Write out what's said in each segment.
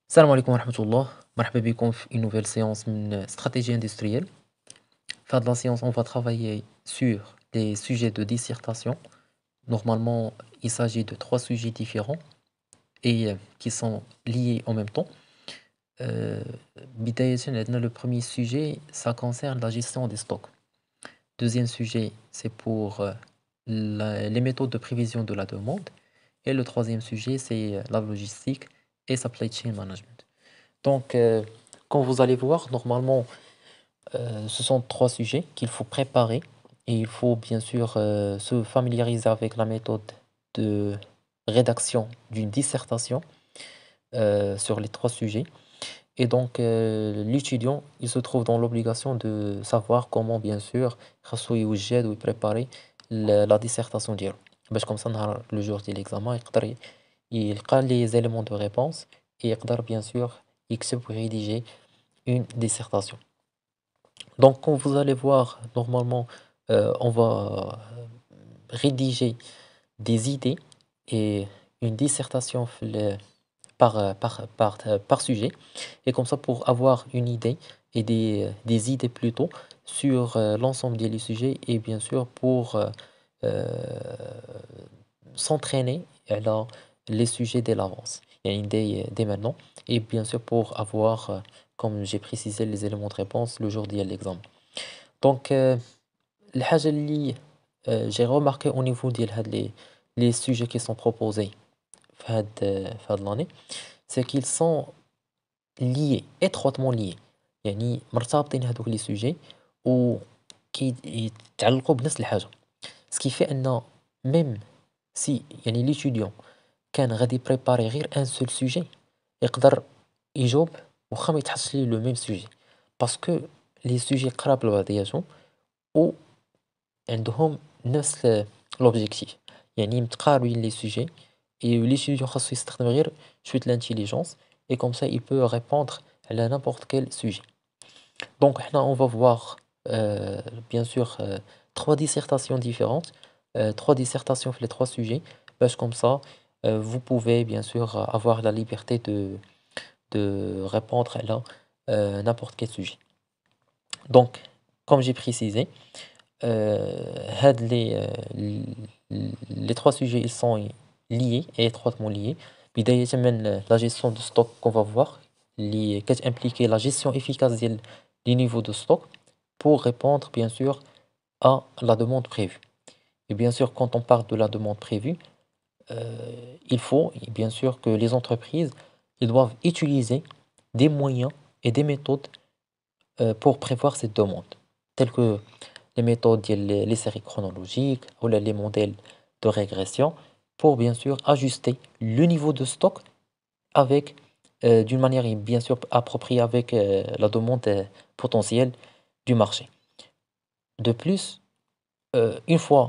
السلام عليكم ورحمة الله. مرحبا بكم في une nouvelle séance من stratégie industrielle. Fin de la séance, on va travailler sur les sujets de dissertation. Normalement, il s'agit de trois sujets différents et qui sont liés en même temps. Euh, بداية عندنا le premier sujet, ça concerne la gestion des stocks. Deuxième sujet, c'est pour les méthodes de prévision de la demande. Et le troisième sujet, c'est la logistique et supply chain management. Donc, comme vous allez voir, normalement, ce sont trois sujets qu'il faut préparer et il faut bien sûr se familiariser avec la méthode de rédaction d'une dissertation sur les trois sujets. Et donc, l'étudiant, il se trouve dans l'obligation de savoir comment, bien sûr, خاصو يوجد ويبريباري la dissertation ديالو باش comme ça نهار le jour de l'examen يقدر يلقى les éléments de réponse et يقدر bien sûr يكتب ويريديجي une dissertation. Donc, comme vous allez voir, normalement, on va rédiger des idées et une dissertation par sujet. Et comme ça, pour avoir une idée et des idées plutôt sur l'ensemble des sujets et bien sûr pour euh, s'entraîner dans les sujets dès l'avance. Il y a une idée dès maintenant. Et bien sûr pour avoir, comme j'ai précisé, les éléments de réponse le jour de l'examen. Donc, الحاجة اللي j'ai remarqué au niveau ديال هاد les sujets qui sont proposés في هاد l'année, c'est qu'ils sont liés, étroitement liés. يعني مرتبطين هادوك les sujets و يتعلقوا بنفس الحاجة. Ce qui fait أن même si يعني l'étudiant كان غادي بريباري غير ان سول سوجي يقدر يجاوب واخا ما يتحطش ليه لو ميم سوجي باسكو لي سوجي قراب لبعضياتهم و عندهم نفس لوبجيكتيف يعني متقاربين لي سوجي et l'étudiant خاصو يستخدم غير شوية l'intelligence et comme ça il peut répondre à n'importe quel sujet. Donc là on va voir bien sûr trois dissertations différentes, trois dissertations sur les trois sujets parce comme ça vous pouvez bien sûr avoir la liberté de répondre à n'importe quel sujet. Donc, comme j'ai précisé, les trois sujets ils sont liés et étroitement liés. بداية من la gestion de stock qu'on va voir, qui implique la gestion efficace des niveaux de stock pour répondre bien sûr à la demande prévue. Et bien sûr, quand on parle de la demande prévue, il faut bien sûr que les entreprises ils doivent utiliser des moyens et des méthodes pour prévoir cette demande, telles que les méthodes les séries chronologiques ou les modèles de régression, pour bien sûr ajuster le niveau de stock avec d'une manière bien sûr appropriée avec la demande potentielle du marché. De plus, une fois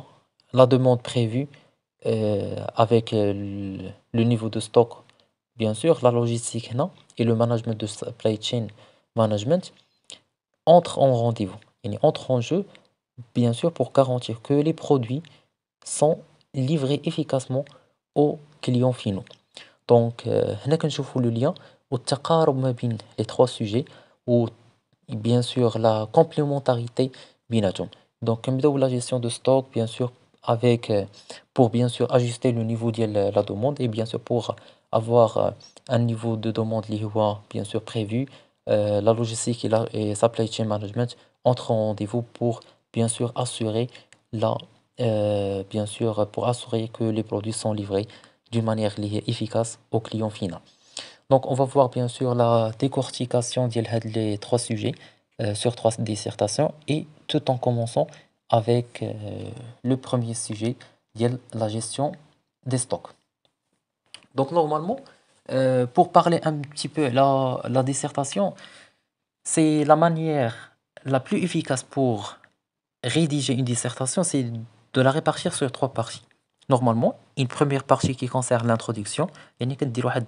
la demande prévue avec le niveau de stock, bien sûr, la logistique non, et le management de supply chain management entrent en rendez-vous, entrent en jeu, bien sûr, pour garantir que les produits sont livrés efficacement aux clients finaux. Donc, هنا كنشوفوا le lien والتقارب ما بين les trois sujets ou bien sûr la complémentarité بيناتهم. Donc, كنبداو la gestion de stock, bien sûr, avec pour bien sûr ajuster le niveau de la demande et bien sûr pour avoir un niveau de demande اللي هو bien sûr prévu, la logistique et supply chain management entrent en rendez-vous pour bien sûr assurer bien sûr pour assurer que les produits sont livrés d'une manière efficace au client final. Donc, on va voir bien sûr la décortication de les trois sujets sur trois dissertations et tout en commençant avec le premier sujet, la gestion des stocks. Donc, normalement, pour parler un petit peu la dissertation, c'est la manière la plus efficace pour rédiger une dissertation, c'est de la répartir sur trois parties. Normalement, une première partie qui concerne l'introduction, يعني كدير واحد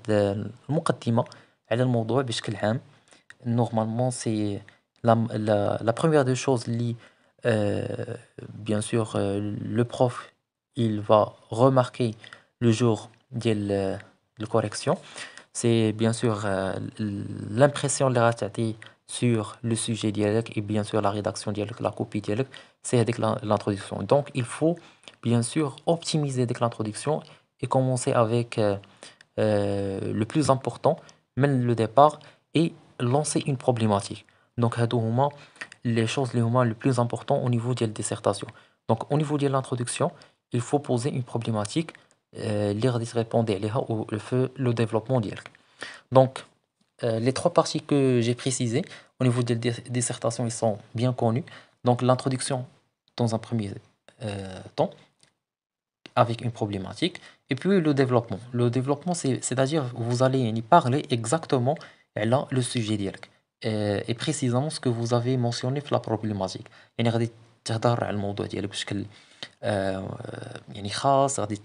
المقدمة على الموضوع بشكل عام. Normalement, c'est la première des choses bien sûr, le prof, il va remarquer le jour de la correction. c'est bien sûr l'impression اللي غتعطي sur le sujet ديالك et bien sûr la rédaction ديالك, la copie ديالك, c'est avec l'introduction. Donc il faut bien sûr optimiser avec l'introduction et commencer avec le plus important, même le départ, et lancer une problématique. Donc هادو هما les choses les plus importantes au niveau de la dissertation. Donc au niveau de l'introduction, il faut poser une problématique اللي غادي تريبوندي عليها le développement ديالك. Donc les trois parties que j'ai précisées au niveau de la dissertation, ils sont bien connus. Donc l'introduction dans un premier temps avec une problématique, et puis le développement. Le développement, c'est-à-dire vous allez y parler exactement là, le sujet ديالك et précisément ce que vous avez mentionné في la problématique. يعني غادي تهضر على الموضوع ديالك بشكل يعني خاص، غادي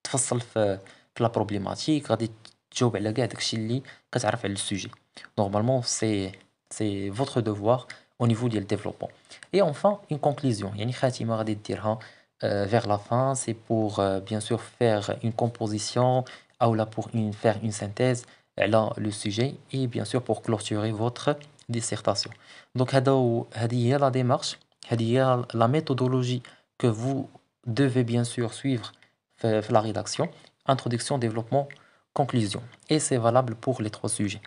تفصل في la problématique، غادي تجاوب على كاع داكشي اللي كتعرف على السوجي. Normalement, c'est votre devoir au niveau du développement. Et enfin, une conclusion. يعني خاتمة غادي ديرها vers la fin, c'est pour bien sûr faire une composition ou là pour faire une synthèse على le sujet et bien sûr pour clôturer votre dissertation. Donc هذه هي la démarche, هذه هي la méthodologie que vous devez bien sûr suivre في la rédaction: introduction, développement, conclusion. Et c'est valable pour les trois sujets.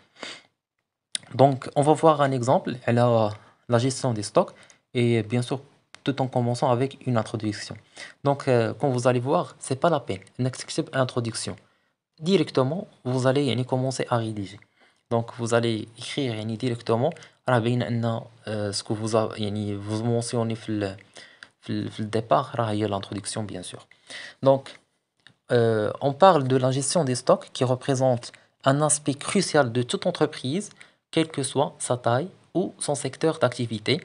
Donc on va voir un exemple à la gestion des stocks et bien sûr tout en commençant avec une introduction. Donc quand vous allez voir, c'est pas la peine نكتب introduction. Directement vous allez يعني commencer à rédiger. Donc vous allez écrire يعني directement راه باين ان ce que vous يعني vous mentionnez في le départ راه هي l'introduction bien sûr. Donc on parle de la gestion des stocks qui représente un aspect crucial de toute entreprise, quelle que soit sa taille ou son secteur d'activité.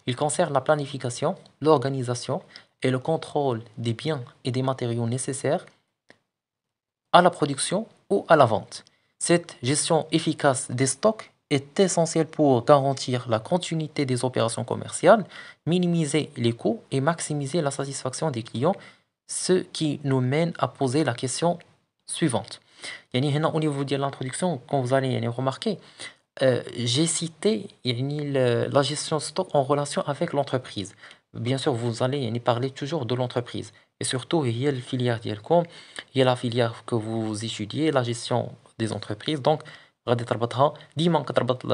Il concerne la planification, l'organisation et le contrôle des biens et des matériaux nécessaires à la production ou à la vente. Cette gestion efficace des stocks est essentielle pour garantir la continuité des opérations commerciales, minimiser les coûts et maximiser la satisfaction des clients, ce qui nous mène à poser la question suivante. يعني هنا au niveau de l'introduction, quand vous allez يعني remarquer, j'ai cité يعني la gestion de stock en relation avec l'entreprise. Bien sûr, vous allez يعني parler toujours de l'entreprise. Et surtout, il y a la filière ديالكم, il y a la filière que vous étudiez, la gestion des entreprises. Donc, غادي تربطها ديما كتربط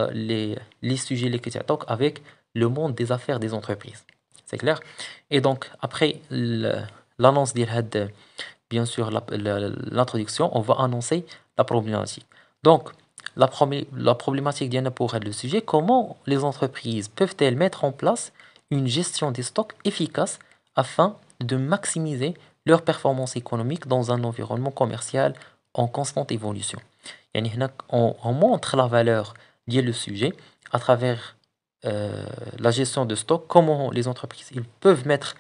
les sujets اللي كيتعطوك avec le monde des affaires des entreprises. C'est clair? Et donc, après l'annonce ديال هاد bien sûr l'introduction, on va annoncer la problématique. Donc, la problématique d'Yanna pour le sujet: comment les entreprises peuvent-elles mettre en place une gestion des stocks efficace afin de maximiser leur performance économique dans un environnement commercial en constante évolution. يعني هنا on montre la valeur liée le sujet à travers la gestion de stock, comment les entreprises ils peuvent mettre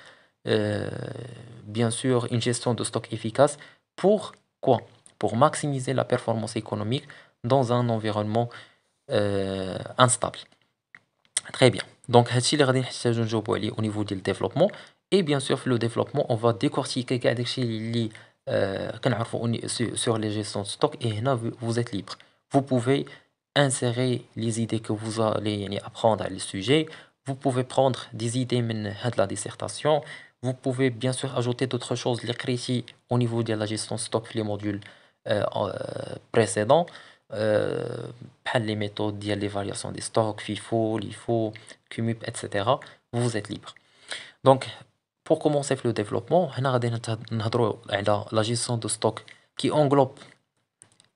bien sûr une gestion de stock efficace pour quoi? Pour maximiser la performance économique dans un environnement instable. Très bien. Donc هادشي اللي غادي نحتاجو نجاوبو عليه au niveau du développement. Et bien sûr, le développement, on va décortiquer كاع داكشي اللي كنعرفو sur les gestions de stock. Et هنا vous êtes libre. Vous pouvez insérer les idées que vous allez يعني apprendre à le sujet. Vous pouvez prendre des idées من هاد la dissertation. Vous pouvez bien sûr ajouter d'autres choses اللي قريتي au niveau de la gestion de stock les modules précédents. بحال les méthodes ديال l'évaluation des stocks, FIFO, LIFO, CUMUP, etc. Vous êtes libre. Donc, pour commencer le développement, هنا غادي نهضروا على la gestion de stock qui englobe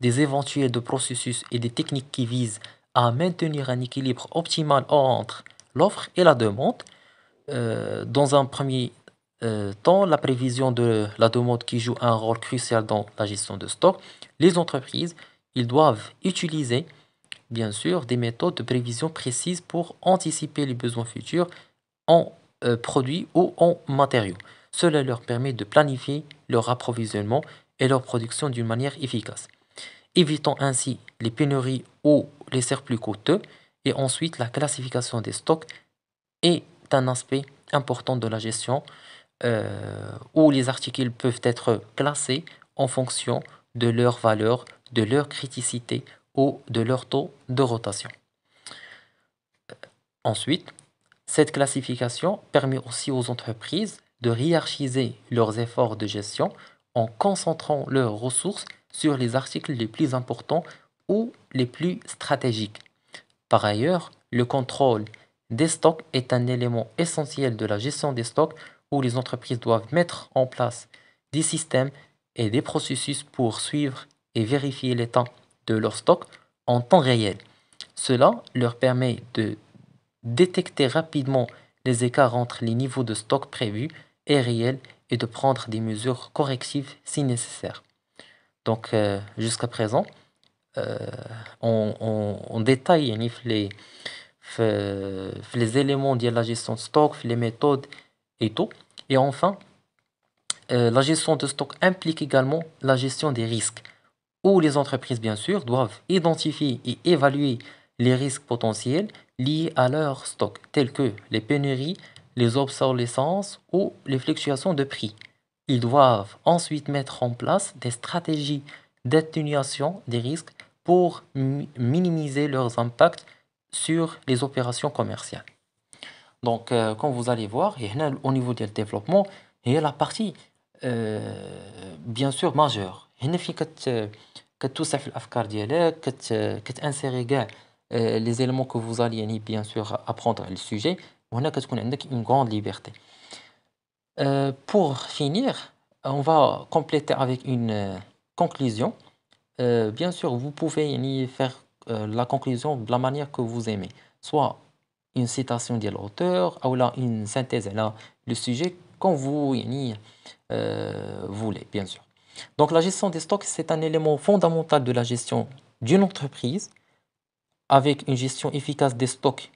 des éventuels de processus et des techniques qui visent à maintenir un équilibre optimal entre l'offre et la demande. Dans un premier temps, la prévision de la demande qui joue un rôle crucial dans la gestion de stock. Les entreprises, ils doivent utiliser, bien sûr, des méthodes de prévision précises pour anticiper les besoins futurs en produits ou en matériaux. Cela leur permet de planifier leur approvisionnement et leur production d'une manière efficace, évitant ainsi les pénuries ou les surplus coûteux. Et ensuite, la classification des stocks est un aspect important de la gestion où les articles peuvent être classés en fonction de leur valeur, de leur criticité ou de leur taux de rotation. Ensuite, cette classification permet aussi aux entreprises de hiérarchiser leurs efforts de gestion en concentrant leurs ressources sur les articles les plus importants ou les plus stratégiques. Par ailleurs, le contrôle des stocks est un élément essentiel de la gestion des stocks où les entreprises doivent mettre en place des systèmes et des processus pour suivre et vérifier l'état de leurs stocks en temps réel. Cela leur permet de détecter rapidement les écarts entre les niveaux de stock prévus et réels et de prendre des mesures correctives si nécessaire. Donc, jusqu'à présent, euh, on détaille يعني les éléments de la gestion de stock, les méthodes et tout. Et enfin, la gestion de stock implique également la gestion des risques, où les entreprises, bien sûr, doivent identifier et évaluer les risques potentiels liés à leur stock, tels que les pénuries, les obsolescences ou les fluctuations de prix. Ils doivent ensuite mettre en place des stratégies d'atténuation des risques pour minimiser leurs impacts sur les opérations commerciales. Donc, comme vous allez voir, au niveau du développement, il y a la partie bien sûr majeure. هنا فين كتوسع في الافكار ديالك كتانسيري كاع les éléments que vous allez يعني bien sûr apprendre le sujet وهنا كتكون عندك une grande liberté. Pour finir, on va compléter avec une conclusion. Bien sûr, vous pouvez يعني faire la conclusion de la manière que vous aimez, soit une citation de l'auteur ou là une synthèse là le sujet quand vous يعني voulez, bien sûr. Donc, la gestion des stocks, c'est un élément fondamental de la gestion d'une entreprise. Avec une gestion efficace des stocks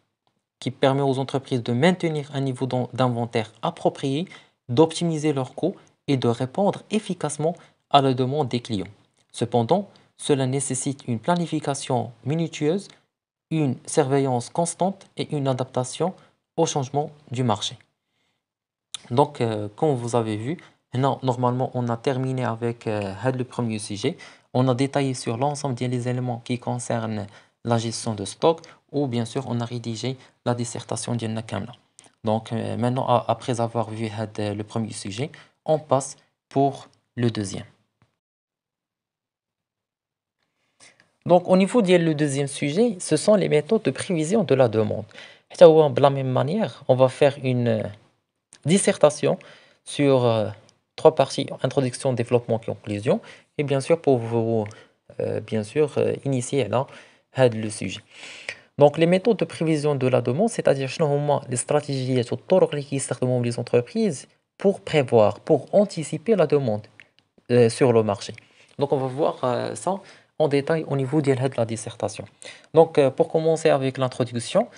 qui permet aux entreprises de maintenir un niveau d'inventaire approprié, d'optimiser leurs coûts et de répondre efficacement à la demande des clients. Cependant, cela nécessite une planification minutieuse, une surveillance constante et une adaptation au changement du marché. Donc, comme vous avez vu, normalement, on a terminé avec le premier sujet. On a détaillé sur l'ensemble des éléments qui concernent la gestion de stock ou bien sûr, on a rédigé la dissertation de Nakamla. Donc, maintenant, après avoir vu le premier sujet, on passe pour le deuxième. Donc, au niveau du deuxième sujet, ce sont les méthodes de prévision de la demande. De la même manière, on va faire une dissertation sur trois parties, introduction, développement, conclusion, et bien sûr pour vous initier là le sujet. Donc les méthodes de prévision de la demande, c'est-à-dire les stratégies et les entreprises pour prévoir, pour anticiper la demande sur le marché. Donc on va voir ça en détail au niveau de la dissertation. Donc pour commencer avec l'introduction,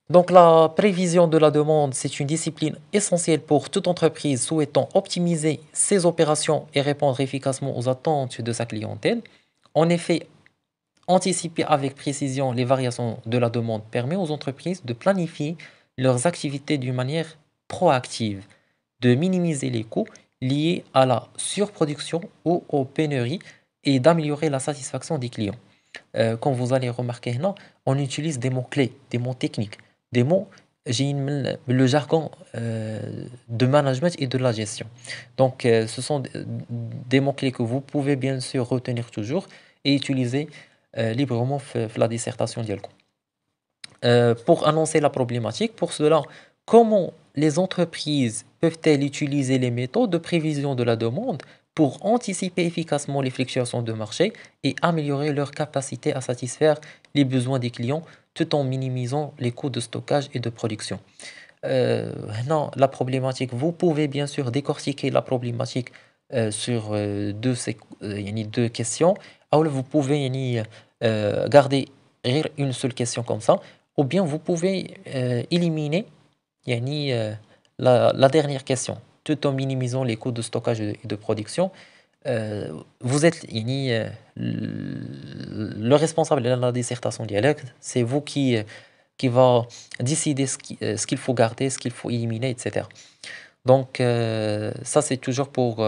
donc la prévision de la demande, c'est une discipline essentielle pour toute entreprise souhaitant optimiser ses opérations et répondre efficacement aux attentes de sa clientèle. En effet, anticiper avec précision les variations de la demande permet aux entreprises de planifier leurs activités d'une manière proactive, de minimiser les coûts liés à la surproduction ou aux pénuries et d'améliorer la satisfaction des clients. Comme vous allez remarquer là, on utilise des mots-clés, des mots techniques, des mots, le jargon de management et de la gestion. Donc, ce sont des mots-clés que vous pouvez bien sûr retenir toujours et utiliser librement la dissertation d'Yelko. Pour annoncer la problématique, pour cela, comment les entreprises peuvent-elles utiliser les méthodes de prévision de la demande pour anticiper efficacement les fluctuations de marché et améliorer leur capacité à satisfaire les besoins des clients tout en minimisant les coûts de stockage et de production. Non, la problématique, vous pouvez bien sûr décortiquer la problématique sur deux questions. Alors, vous pouvez garder une seule question comme ça, ou bien vous pouvez éliminer la dernière question, tout en minimisant les coûts de stockage et de production. Vous êtes le responsable de la dissertation dialecte, c'est vous qui va décider ce qu'il faut garder, ce qu'il faut éliminer, etc. Donc, ça, c'est toujours pour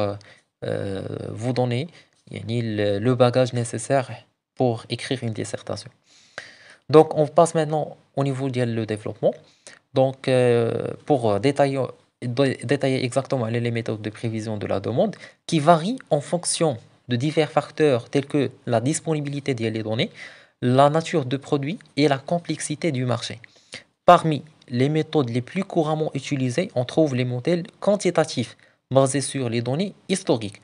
vous donner يعني le bagage nécessaire pour écrire une dissertation. Donc, on passe maintenant au niveau du développement. Donc, pour détailler exactement les méthodes de prévision de la demande, qui varient en fonction de divers facteurs tels que la disponibilité des données, la nature de produit et la complexité du marché. Parmi les méthodes les plus couramment utilisées, on trouve les modèles quantitatifs basés sur les données historiques,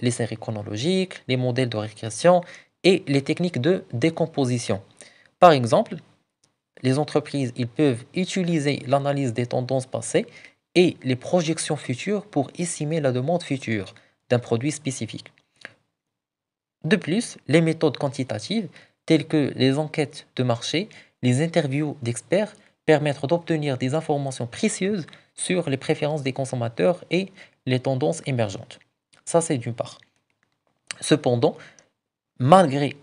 les séries chronologiques, les modèles de régression et les techniques de décomposition. Par exemple, les entreprises ils peuvent utiliser l'analyse des tendances passées et les projections futures pour estimer la demande future d'un produit spécifique. De plus, les méthodes quantitatives, telles que les enquêtes de marché, les interviews d'experts, permettent d'obtenir des informations précieuses sur les préférences des consommateurs et les tendances émergentes. Ça, c'est d'une part. Cependant, malgré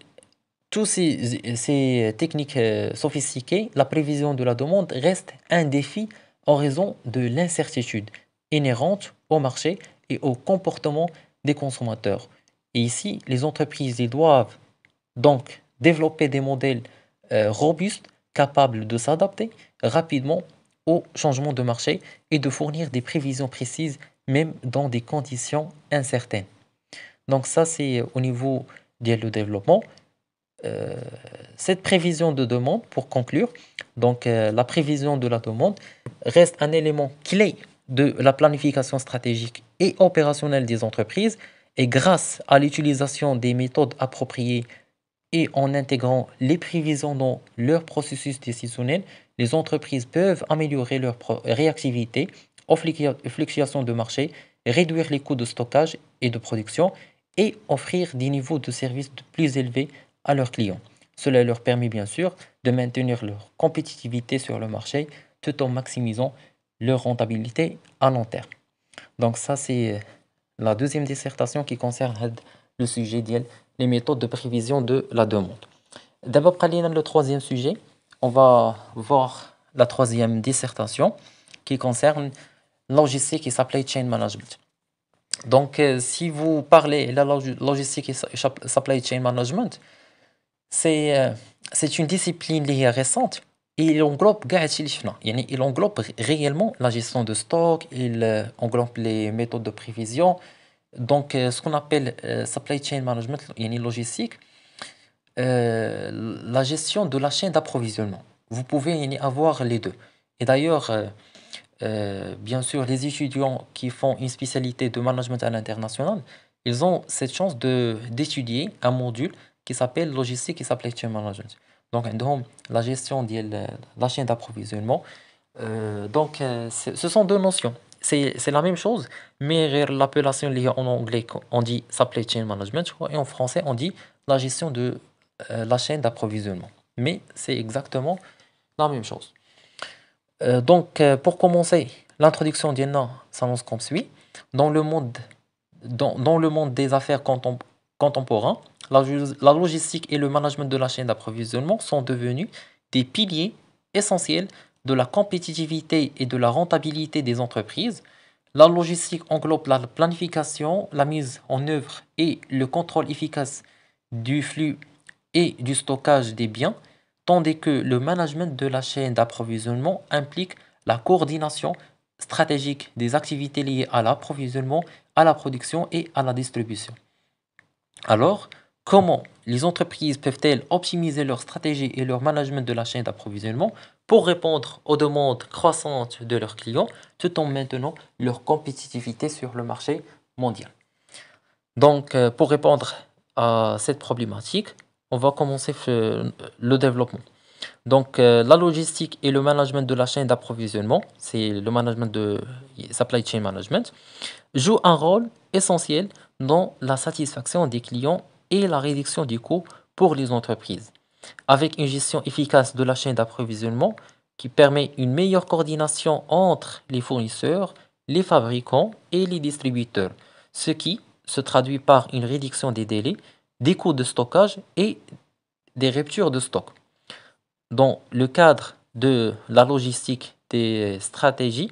toutes ces techniques sophistiquées, la prévision de la demande reste un défi en raison de l'incertitude inhérente au marché et au comportement des consommateurs. Et ici, les entreprises ils doivent donc développer des modèles robustes, capables de s'adapter rapidement aux changements de marché et de fournir des prévisions précises, même dans des conditions incertaines. Donc ça, c'est au niveau du développement. Euh, cette prévision de demande, pour conclure, donc la prévision de la demande reste un élément clé de la planification stratégique et opérationnelle des entreprises et grâce à l'utilisation des méthodes appropriées et en intégrant les prévisions dans leur processus décisionnel, les entreprises peuvent améliorer leur réactivité aux fluctuations de marché, réduire les coûts de stockage et de production et offrir des niveaux de service plus élevés à leurs clients. Cela leur permet bien sûr de maintenir leur compétitivité sur le marché tout en maximisant leur rentabilité à long terme. Donc ça, c'est la deuxième dissertation qui concerne le sujet les méthodes de prévision de la demande. D'abord, le troisième sujet, on va voir la troisième dissertation qui concerne logistique et supply chain management. Donc, si vous parlez de la logistique et supply chain management, c'est une discipline liée récente et il englobe il englobe réellement la gestion de stock, il englobe les méthodes de prévision. Donc, ce qu'on appelle supply chain management, logistique, la gestion de la chaîne d'approvisionnement. Vous pouvez avoir les deux. Et d'ailleurs, bien sûr, les étudiants qui font une spécialité de management à l'international, ils ont cette chance d'étudier un module qui s'appelle logistique et supply chain management. Donc, la gestion de la chaîne d'approvisionnement. Donc, ce sont deux notions. C'est la même chose, mais l'appellation liée en anglais, on dit supply chain management, et en français, on dit la gestion de la chaîne d'approvisionnement. Mais c'est exactement la même chose. Donc, pour commencer, l'introduction d'Yenna s'annonce comme suit. Dans le monde, dans le monde des affaires contemporains, la logistique et le management de la chaîne d'approvisionnement sont devenus des piliers essentiels de la compétitivité et de la rentabilité des entreprises. La logistique englobe la planification, la mise en œuvre et le contrôle efficace du flux et du stockage des biens, tandis que le management de la chaîne d'approvisionnement implique la coordination stratégique des activités liées à l'approvisionnement, à la production et à la distribution. Alors, comment les entreprises peuvent-elles optimiser leur stratégie et leur management de la chaîne d'approvisionnement pour répondre aux demandes croissantes de leurs clients tout en maintenant leur compétitivité sur le marché mondial? Donc, pour répondre à cette problématique, on va commencer le développement. Donc, la logistique et le management de la chaîne d'approvisionnement, c'est le management de supply chain management, jouent un rôle essentiel dans la satisfaction des clients et la réduction des coûts pour les entreprises. Avec une gestion efficace de la chaîne d'approvisionnement qui permet une meilleure coordination entre les fournisseurs, les fabricants et les distributeurs, ce qui se traduit par une réduction des délais, des coûts de stockage et des ruptures de stock. Dans le cadre de la logistique des stratégies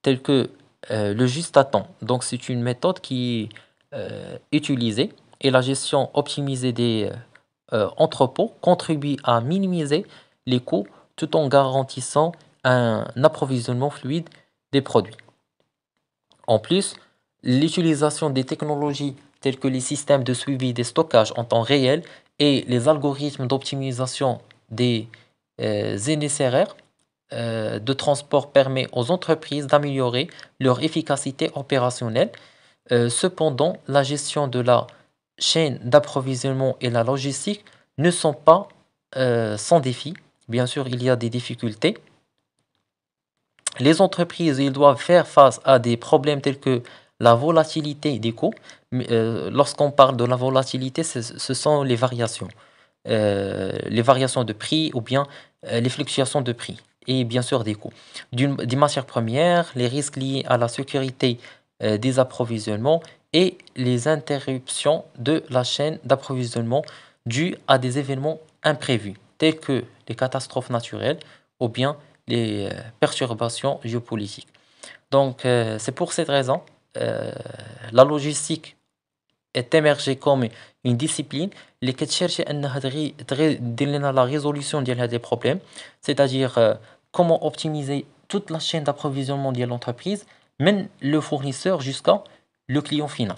telles que le juste à temps. Donc, c'est une méthode qui est utilisée et la gestion optimisée des entrepôts contribuent à minimiser les coûts tout en garantissant un approvisionnement fluide des produits. En plus, l'utilisation des technologies telles que les systèmes de suivi des stockages en temps réel et les algorithmes d'optimisation des NSRR de transport permet aux entreprises d'améliorer leur efficacité opérationnelle. Cependant, la gestion de la chaîne d'approvisionnement et la logistique ne sont pas sans défi. Bien sûr, il y a des difficultés. Les entreprises, ils doivent faire face à des problèmes tels que la volatilité des coûts. Lorsqu'on parle de la volatilité, ce sont les variations de prix ou bien les fluctuations de prix et bien sûr des coûts. Des matières premières, les risques liés à la sécurité des approvisionnements et les interruptions de la chaîne d'approvisionnement dues à des événements imprévus, tels que les catastrophes naturelles ou bien les perturbations géopolitiques. Donc, c'est pour cette raison, euh, la logistique est émergée comme une discipline اللي كتشارك انها دير لنا la résolution ديال هاد les problèmes, c'est-à-dire comment optimiser toute la chaîne d'approvisionnement de l'entreprise, même le fournisseur jusqu'à le client final.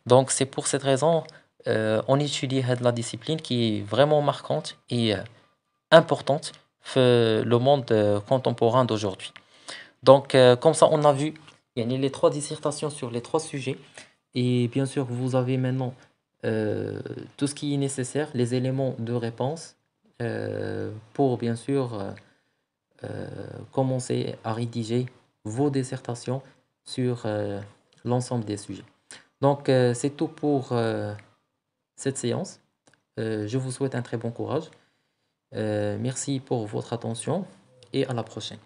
Donc c'est pour cette raison on étudie la discipline qui est vraiment marquante et importante dans le monde contemporain d'aujourd'hui. Donc comme ça on a vu les trois dissertations sur les trois sujets. Et bien sûr, vous avez maintenant tout ce qui est nécessaire, les éléments de réponse pour bien sûr commencer à rédiger vos dissertations sur l'ensemble des sujets. Donc, c'est tout pour cette séance. Je vous souhaite un très bon courage. Merci pour votre attention et à la prochaine.